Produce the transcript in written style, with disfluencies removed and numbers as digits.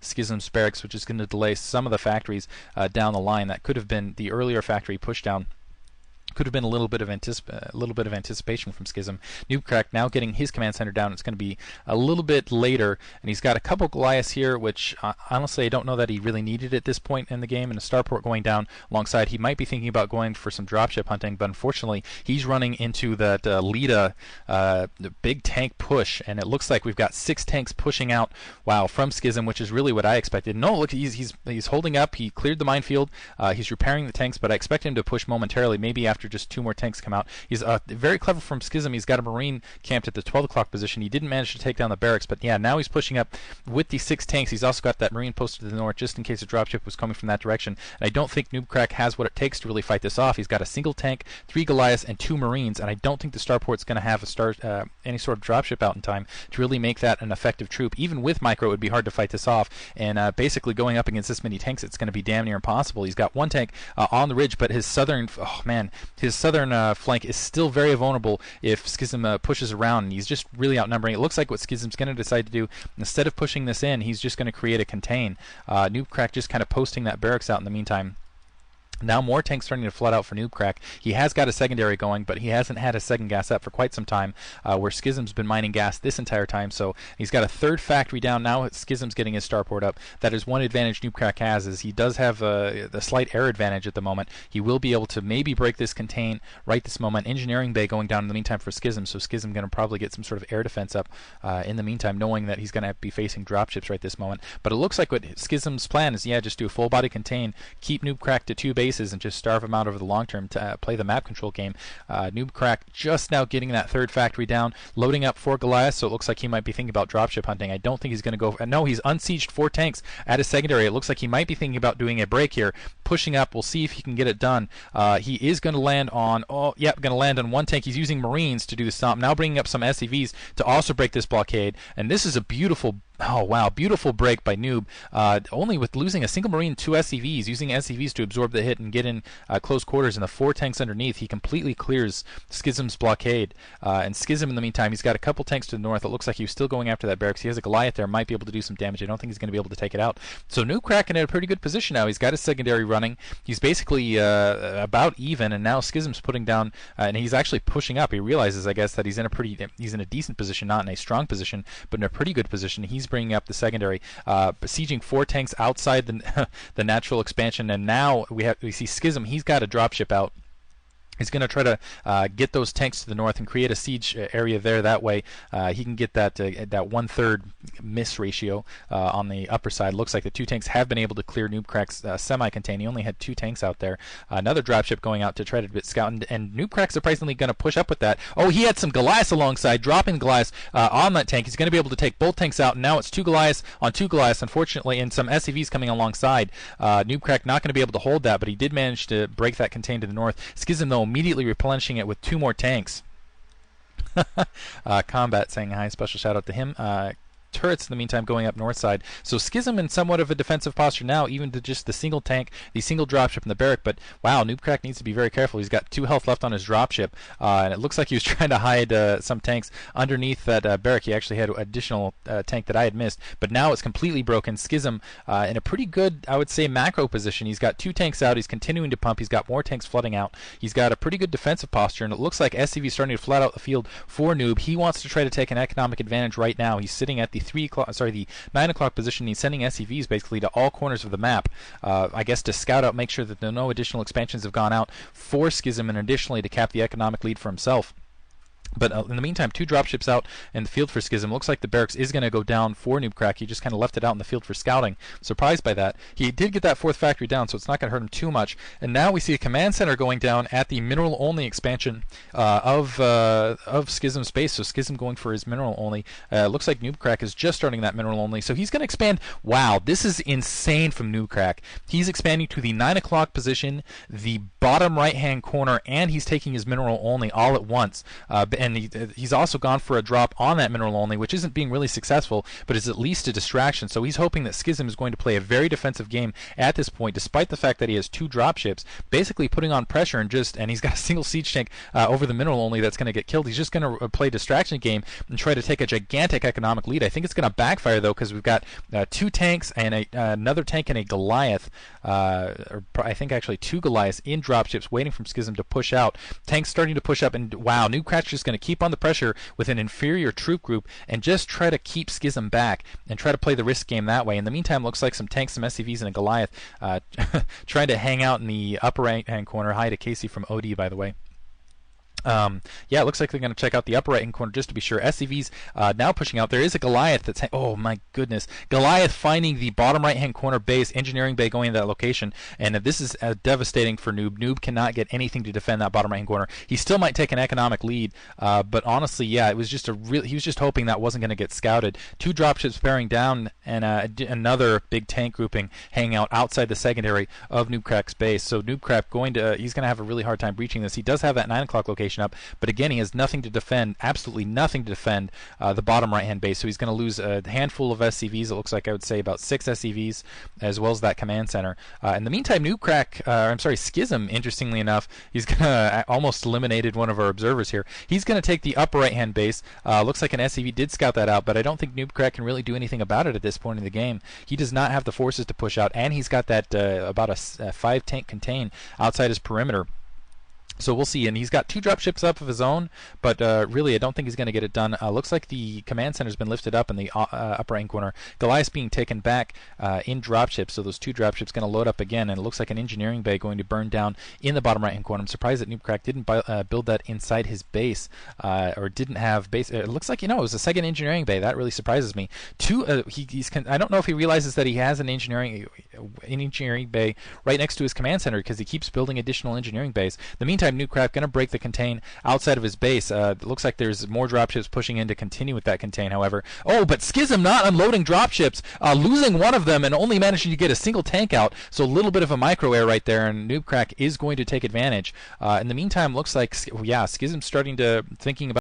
Schism's barracks, which is going to delay some of the factories down the line. That could have been the earlier factory pushdown. Could have been a little bit of anticipation from Schism. Newbcrack now getting his command center down. It's going to be a little bit later, and he's got a couple Goliaths here, which honestly I don't know that he really needed at this point in the game. And a starport going down alongside. He might be thinking about going for some dropship hunting, but unfortunately he's running into that Lita the big tank push, and it looks like we've got 6 tanks pushing out. Wow, from Schism, which is really what I expected. No, look, he's holding up. He cleared the minefield. He's repairing the tanks, but I expect him to push momentarily, maybe after just 2 more tanks come out. He's very clever from Schism. He's got a Marine camped at the 12 o'clock position. He didn't manage to take down the barracks, but yeah, now he's pushing up with the 6 tanks. He's also got that Marine posted to the north just in case a dropship was coming from that direction. And I don't think Newbcrack has what it takes to really fight this off. He's got a single tank, 3 Goliaths, and 2 Marines, and I don't think the starport's going to have any sort of dropship out in time to really make that an effective troop. Even with micro, it would be hard to fight this off, and basically going up against this many tanks, it's going to be damn near impossible. He's got 1 tank on the ridge, but his southern flank is still very vulnerable if Schism pushes around, and he's just really outnumbering. It looks like what Schism's going to decide to do, instead of pushing this in, he's just going to create a contain. Newbcrack just kind of posting that barracks out in the meantime. Now more tanks starting to flood out for Newbcrack. He has got a secondary going, but he hasn't had a second gas up for quite some time, where Schism's been mining gas this entire time. So he's got a 3rd factory down. Now Schism's getting his starport up. That is one advantage Newbcrack has, is he does have the slight air advantage at the moment. He will be able to maybe break this contain right this moment. Engineering bay going down in the meantime for Schism, so Schism going to probably get some sort of air defense up in the meantime, knowing that he's going to be facing dropships right this moment. But it looks like what Schism's plan is, just do a full body contain, keep Newbcrack to 2 bases, and just starve him out over the long term to play the map control game. Newbcrack just now getting that 3rd factory down, loading up 4 Goliaths, so it looks like he might be thinking about dropship hunting. I don't think he's going to go. No, he's unsieged 4 tanks at his secondary. It looks like he might be thinking about doing a break here, pushing up. We'll see if he can get it done. He is going to land on. Going to land on 1 tank. He's using Marines to do the stomp. Now bringing up some SCVs to also break this blockade. And this is a beautiful. Oh, wow. Beautiful break by Noob. Only with losing a single Marine, 2 SCVs, using SCVs to absorb the hit and get in close quarters, and the 4 tanks underneath, he completely clears Schism's blockade. And Schism, in the meantime, he's got a couple tanks to the north. It looks like he was still going after that barracks. He has a Goliath there, might be able to do some damage. I don't think he's going to be able to take it out. So Newbcrack in a pretty good position now. He's got his secondary running. He's basically about even, and now Schism's putting down, and he's actually pushing up. He realizes, I guess, that he's in a decent position, not in a strong position, but in a pretty good position. He's bringing up the secondary, besieging 4 tanks outside the natural expansion, and now we see Schism. He's got a dropship out. He's going to try to get those tanks to the north and create a siege area there. That way he can get that 1/3 miss ratio on the upper side. Looks like the 2 tanks have been able to clear Newbcrack's semi-contain. He only had 2 tanks out there. Another dropship going out to try to scout, and Newbcrack surprisingly going to push up with that. Oh, he had some Goliaths alongside, dropping Goliaths on that tank. He's going to be able to take both tanks out, and now it's 2 Goliaths on 2 Goliaths, unfortunately, and some SCVs coming alongside. Newbcrack not going to be able to hold that, but he did manage to break that contain to the north. Schism, though, immediately replenishing it with 2 more tanks. Combat saying hi, special shout out to him. Turrets in the meantime going up north side. So Schism in somewhat of a defensive posture now, even to just the single tank, the single dropship in the barrack. But wow, Newbcrack needs to be very careful. He's got 2 health left on his dropship, and it looks like he was trying to hide some tanks underneath that barrack. He actually had additional tank that I had missed, but now it's completely broken. Schism in a pretty good, I would say, macro position. He's got 2 tanks out. He's continuing to pump. He's got more tanks flooding out. He's got a pretty good defensive posture, and it looks like SCV is starting to flood out the field for Noob. He wants to try to take an economic advantage right now. He's sitting at the 9 o'clock position. He's sending SCVs basically to all corners of the map, I guess to scout out, make sure that no additional expansions have gone out for Schism, and additionally to cap the economic lead for himself. But in the meantime, 2 dropships out in the field for Schism. Looks like the barracks is going to go down for Newbcrack. He just kind of left it out in the field for scouting. Surprised by that. He did get that 4th factory down, so it's not going to hurt him too much. And now we see a command center going down at the mineral-only expansion of Schism's base. So Schism going for his mineral-only. Looks like Newbcrack is just starting that mineral-only. So he's going to expand. Wow, this is insane from Newbcrack. He's expanding to the 9 o'clock position, the bottom right-hand corner, and he's taking his mineral-only all at once. and he's also gone for a drop on that mineral only, which isn't being really successful, but is at least a distraction. So he's hoping that Schism is going to play a very defensive game at this point, despite the fact that he has 2 dropships, basically putting on pressure and he's got a single siege tank over the mineral only that's going to get killed. He's just going to play distraction game and try to take a gigantic economic lead. I think it's going to backfire though, because we've got 2 tanks and another tank and a Goliath, or I think actually 2 Goliaths in dropships waiting for Schism to push out. Tanks starting to push up, and wow, Newbcrack's just going to keep on the pressure with an inferior troop group and just try to keep Schism back and try to play the risk game that way. In the meantime, looks like some tanks, some SCVs, and a Goliath trying to hang out in the upper right-hand corner. Hi to Casey from OD, by the way. Yeah, it looks like they're going to check out the upper right-hand corner just to be sure. SCV's now pushing out. There is a Goliath that's... Oh, my goodness. Goliath finding the bottom right-hand corner base, engineering bay going to that location, and this is devastating for Noob. Noob cannot get anything to defend that bottom right-hand corner. He still might take an economic lead, but honestly, yeah, it was just he was just hoping that wasn't going to get scouted. 2 dropships bearing down, and another big tank grouping hanging out outside the secondary of Newbcrack's base. So Newbcrack he's going to have a really hard time breaching this. He does have that 9 o'clock location up, but again, he has nothing to defend, absolutely nothing to defend the bottom right hand base, so he's going to lose a handful of SCVs. It looks like I would say about 6 SCVs, as well as that command center. In the meantime, Schism, interestingly enough, he's going to almost eliminated one of our observers here. He's going to take the upper right hand base. Looks like an SCV did scout that out, but I don't think Newbcrack can really do anything about it at this point in the game. He does not have the forces to push out, and he's got that about a 5 tank contain outside his perimeter. So we'll see, and he's got 2 dropships up of his own, but really I don't think he's going to get it done. Looks like the command center's been lifted up in the upper right corner. Goliath's being taken back in dropships, so those 2 dropships going to load up again, and it looks like an engineering bay going to burn down in the bottom right hand corner. I'm surprised that Newbcrack didn't build that inside his base, or didn't have base. It looks like, it was a second engineering bay. That really surprises me. I don't know if he realizes that he has an engineering bay right next to his command center, because he keeps building additional engineering bays. In the meantime, Newbcrack going to break the contain outside of his base. It looks like there's more dropships pushing in to continue with that contain, however. Oh, but Schism not unloading dropships, losing one of them and only managing to get a single tank out, so a little bit of a micro air right there, and Newbcrack is going to take advantage. In the meantime, looks like, Schism's starting to thinking about